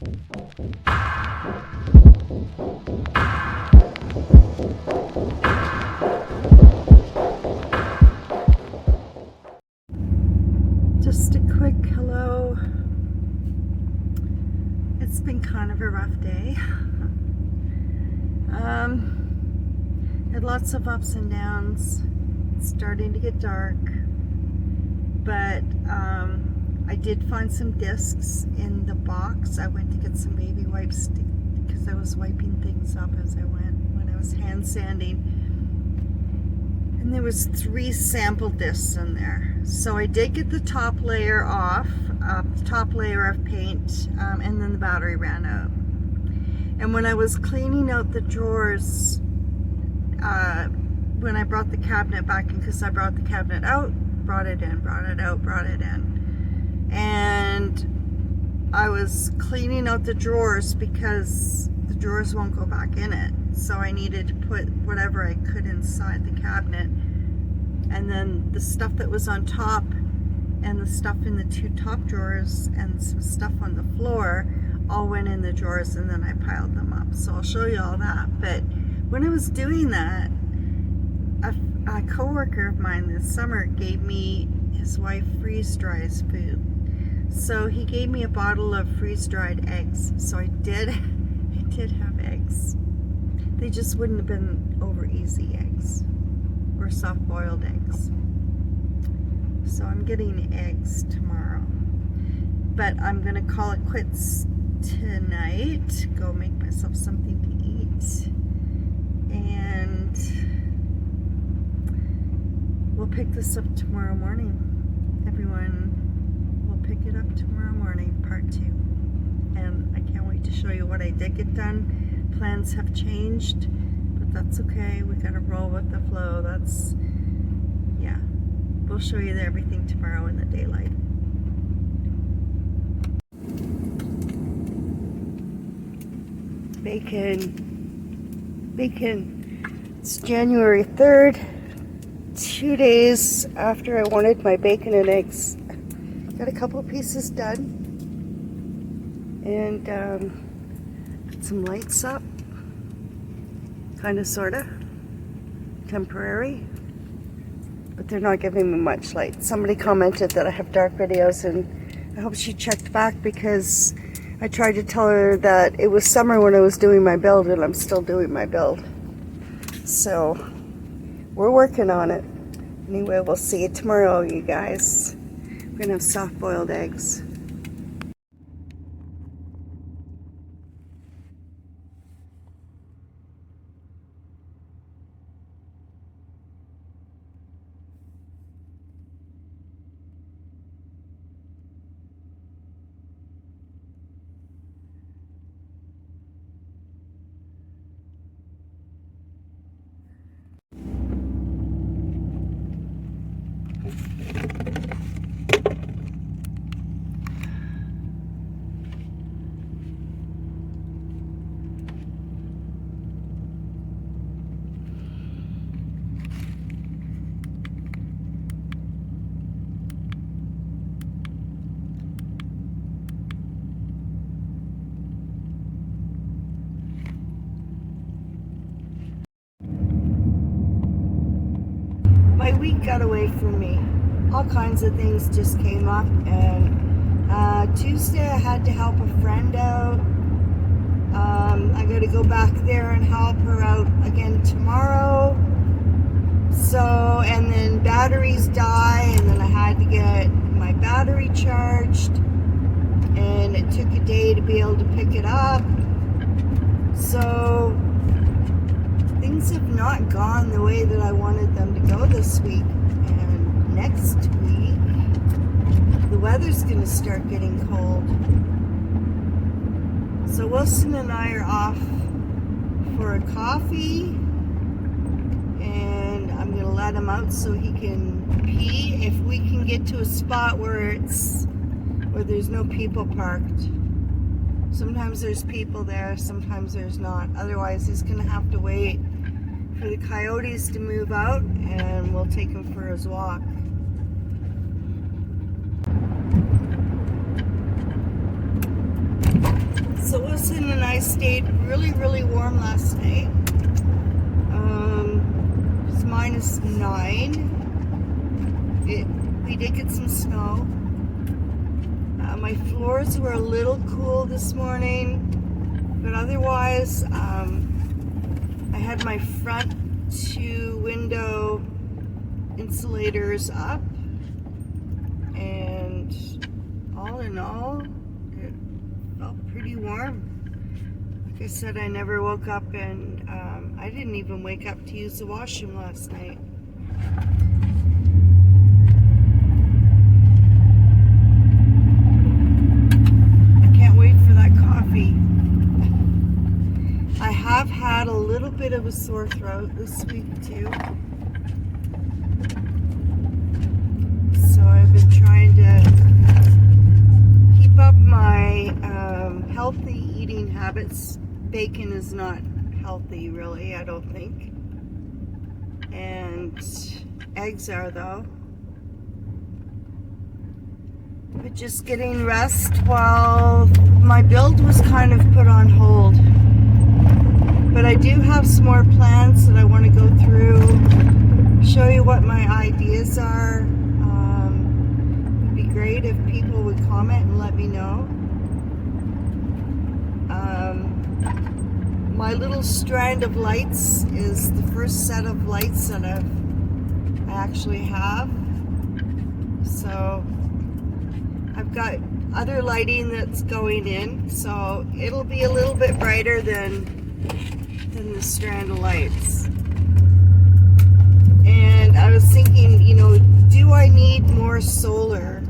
Just a quick hello. It's been kind of a rough day. Had lots of ups and downs. It's starting to get dark, but I did find some discs in the box. I went to get some baby wipes because I was wiping things up as I went when I was hand sanding. And there was 3 sample discs in there. So I did get the top layer off, the top layer of paint, and then the battery ran out. And when I was cleaning out the drawers, when I brought the cabinet back in, because I brought the cabinet out, brought it in, brought it out, brought it in. And I was cleaning out the drawers because the drawers won't go back in it. So I needed to put whatever I could inside the cabinet. And then the stuff that was on top and the stuff in the 2 top drawers and some stuff on the floor all went in the drawers, and then I piled them up. So I'll show you all that. But when I was doing that, a coworker of mine this summer gave me, his wife freeze-dries food. So he gave me a bottle of freeze-dried eggs. So I did have eggs. They just wouldn't have been over easy eggs or soft-boiled eggs. So I'm getting eggs tomorrow. But I'm gonna call it quits tonight. Go make myself something to eat. And we'll pick this up tomorrow morning. Everyone will pick it up tomorrow morning, part 2. And I can't wait to show you what I did get done. Plans have changed, but that's okay. We gotta roll with the flow. Yeah. We'll show you everything tomorrow in the daylight. Bacon. It's January 3rd, 2 days after I wanted my bacon and eggs. Got a couple pieces done, and put some lights up, kind of, sorta, temporary, but they're not giving me much light. Somebody commented that I have dark videos, and I hope she checked back, because I tried to tell her that it was summer when I was doing my build, and I'm still doing my build. So, we're working on it. Anyway, we'll see you tomorrow, you guys. We're gonna have soft-boiled eggs. My week got away from me. All kinds of things just came up, and Tuesday I had to help a friend out. I got to go back there and help her out again tomorrow. So, and then batteries die, and then I had to get my battery charged, and it took a day to be able to pick it up. So things have not gone the way that I wanted them to go this week. And next week, the weather's going to start getting cold. So Wilson and I are off for a coffee, and I'm going to let him out so he can pee if we can get to a spot where there's no people parked. Sometimes there's people there, sometimes there's not. Otherwise, he's going to have to wait for the coyotes to move out, and we'll take him for his walk. So Wilson and I stayed really, really warm last night. It was -9. We did get some snow. My floors were a little cool this morning, but otherwise, I had my front 2 window insulators up, and all in all, it felt pretty warm. Like I said, I never woke up, and I didn't even wake up to use the washroom last night. I can't wait for that coffee. I have had a little bit of a sore throat this week too. So I've been trying to keep up my healthy eating habits. Bacon is not healthy, really, I don't think. And eggs are, though. But just getting rest while my build was kind of put on hold. But I do have some more plans that I want to go through, show you what my ideas are. It'd be great if people would comment and let me know. My little strand of lights is the first set of lights that I actually have. So I've got other lighting that's going in, so it'll be a little bit brighter than the strand of lights. And I was thinking, do I need more solar?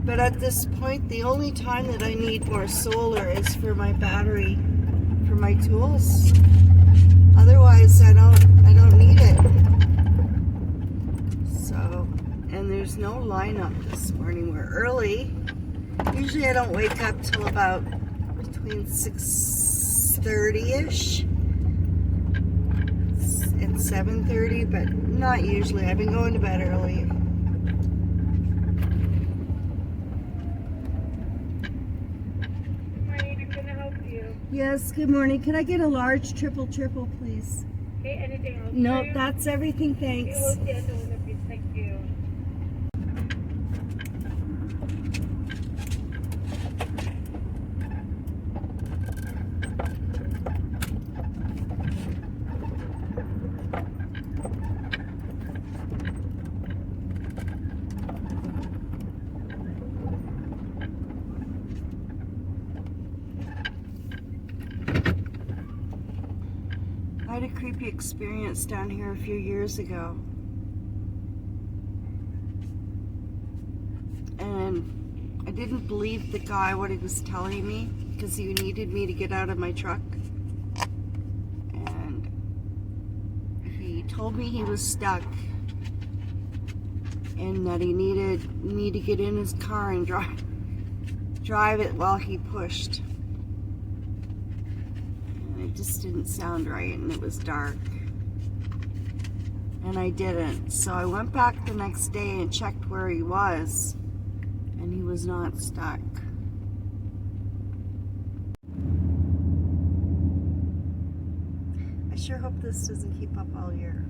But at this point, the only time that I need more solar is for my battery, for my tools. Otherwise, I don't need it. So, and there's no lineup this morning. We're early. Usually I don't wake up till about between 6:30ish and 7:30, but not usually. I've been going to bed early. Yes, good morning. Can I get a large triple, please? Okay, anything else? No, that's everything, thanks. Okay, we'll see you in a bit. Thank you. I had a creepy experience down here a few years ago. And I didn't believe the guy what he was telling me because he needed me to get out of my truck. And he told me he was stuck and that he needed me to get in his car and drive it while he pushed. It just didn't sound right, and it was dark, and I didn't. So I went back the next day and checked where he was, and he was not stuck. I sure hope this doesn't keep up all year.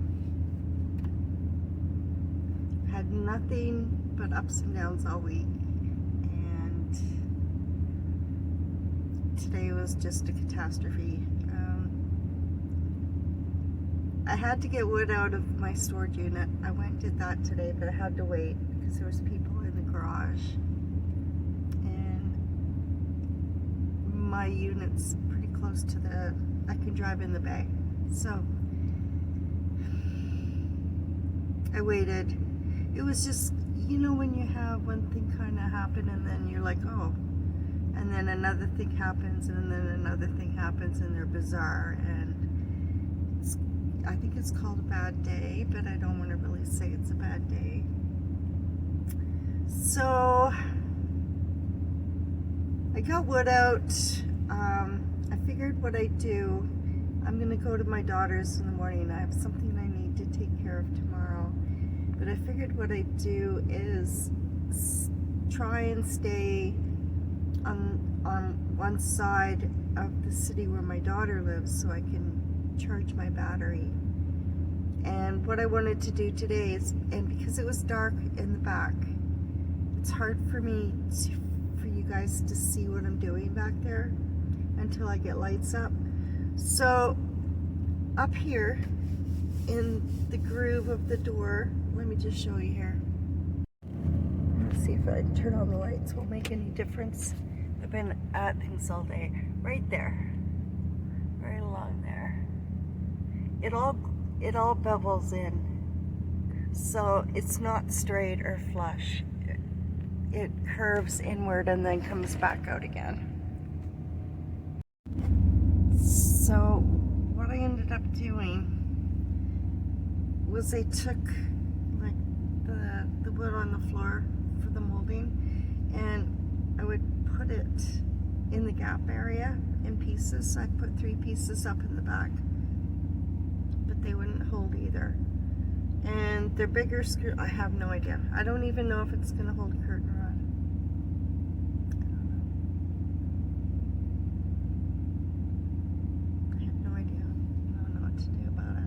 Had nothing but ups and downs all week, and today was just a catastrophe. I had to get wood out of my storage unit. I went and did that today, but I had to wait because there was people in the garage. And my unit's pretty close to I can drive in the bay. So I waited. It was just, when you have one thing kind of happen and then you're like, oh, and then another thing happens and then another thing happens and they're bizarre, and I think it's called a bad day, but I don't want to really say it's a bad day. So I got wood out. I figured what I do, I'm going to go to my daughter's in the morning. I have something I need to take care of tomorrow. But I figured what I do is try and stay on on one side of the city where my daughter lives so I can charge my battery. And what I wanted to do today is, and because it was dark in the back, it's hard for me for you guys to see what I'm doing back there until I get lights up. So up here in the groove of the door, let me just show you here. Let's see if I turn on the lights will make any difference. I've been at things all day. Right there, right along there. It all bevels in, so it's not straight or flush. It curves inward and then comes back out again. So what I ended up doing was I took like the wood on the floor for the molding, and I would put it in the gap area in pieces. I put 3 pieces up in the back, but they wouldn't hold either. And they're bigger screw. I have no idea. I don't even know if it's going to hold a curtain rod. I have no idea. I don't know what to do about it.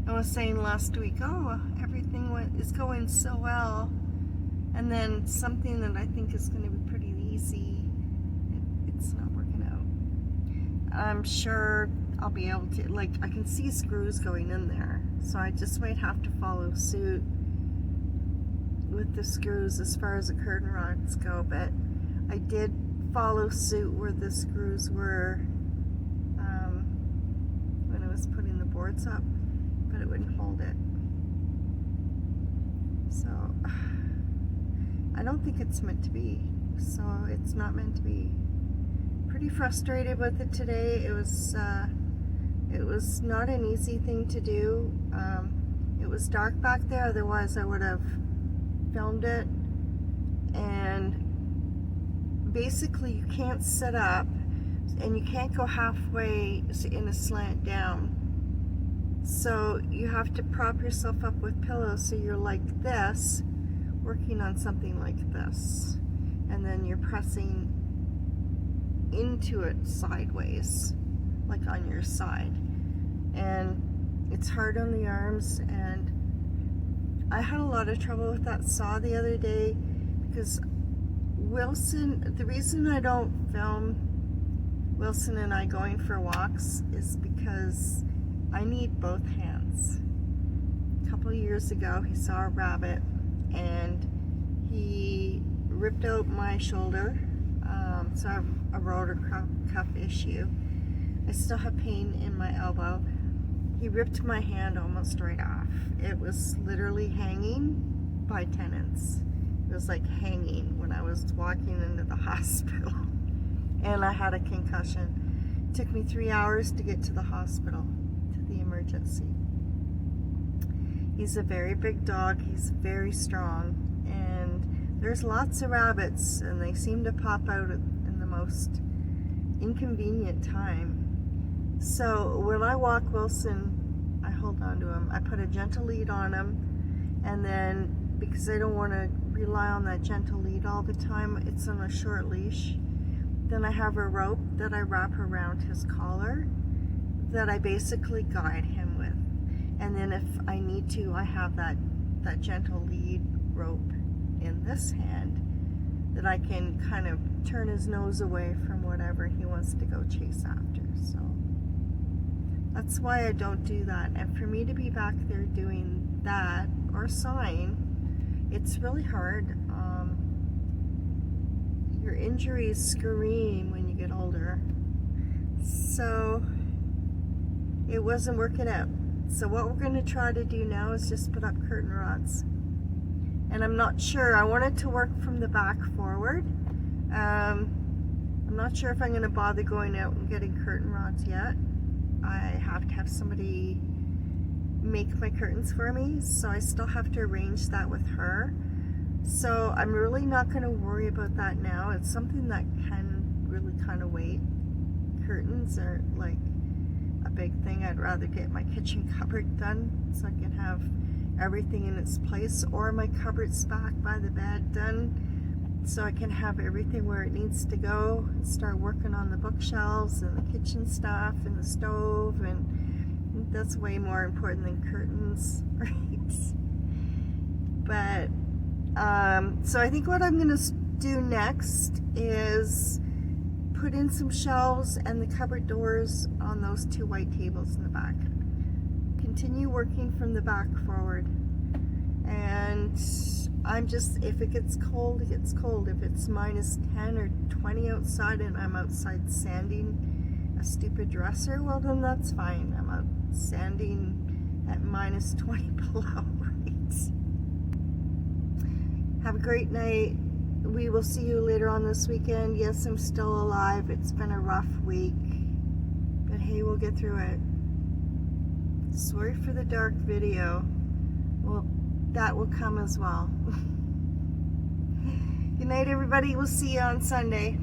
I was saying last week, oh, everything is going so well, and then something that I think is going to be pretty easy, it's not working out. I'm sure I'll be able to, like, I can see screws going in there, so I just might have to follow suit with the screws as far as the curtain rods go. But I did follow suit where the screws were when I was putting the boards up, but it wouldn't hold it. So I don't think it's meant to be. So it's not meant to be. Pretty frustrated with it today. It was not an easy thing to do. It was dark back there, otherwise I would have filmed it. And basically you can't sit up and you can't go halfway in a slant down. So you have to prop yourself up with pillows, so you're like this, working on something like this. And then you're pressing into it sideways, like on your side. And it's hard on the arms, and I had a lot of trouble with that saw the other day because Wilson, the reason I don't film Wilson and I going for walks is because I need both hands. A couple of years ago he saw a rabbit and he ripped out my shoulder, so I have a rotor cuff issue. I still have pain in my elbow. He ripped my hand almost right off. It was literally hanging by tendons. It was like hanging when I was walking into the hospital. And I had a concussion. It took me 3 hours to get to the hospital, to the emergency. He's a very big dog. He's very strong. And there's lots of rabbits, and they seem to pop out in the most inconvenient time. So when I walk Wilson, I hold on to him. I put a gentle lead on him, and then because I don't want to rely on that gentle lead all the time, it's on a short leash. Then I have a rope that I wrap around his collar that I basically guide him with. And then if I need to, I have that gentle lead rope in this hand that I can kind of turn his nose away from whatever he wants to go chase after. So that's why I don't do that. And for me to be back there doing that or sawing, it's really hard. Your injuries scream when you get older. So it wasn't working out. So what we're going to try to do now is just put up curtain rods. And I'm not sure. I want it to work from the back forward. I'm not sure if I'm going to bother going out and getting curtain rods yet. I have to have somebody make my curtains for me, so I still have to arrange that with her. So I'm really not going to worry about that now. It's something that can really kind of wait. Curtains are like a big thing. I'd rather get my kitchen cupboard done so I can have everything in its place, or my cupboards back by the bed done. so I can have everything where it needs to go. Start working on the bookshelves and the kitchen stuff and the stove, and that's way more important than curtains, right? But so I think what I'm gonna do next is put in some shelves and the cupboard doors on those 2 white tables in the back. Continue working from the back forward. And I'm just, if it gets cold, it gets cold. If it's minus 10 or 20 outside and I'm outside sanding a stupid dresser, well then that's fine. I'm out sanding at minus 20 below, right? Have a great night. We will see you later on this weekend. Yes, I'm still alive. It's been a rough week. But hey, we'll get through it. Sorry for the dark video. Well, that will come as well. Good night, everybody. We'll see you on Sunday.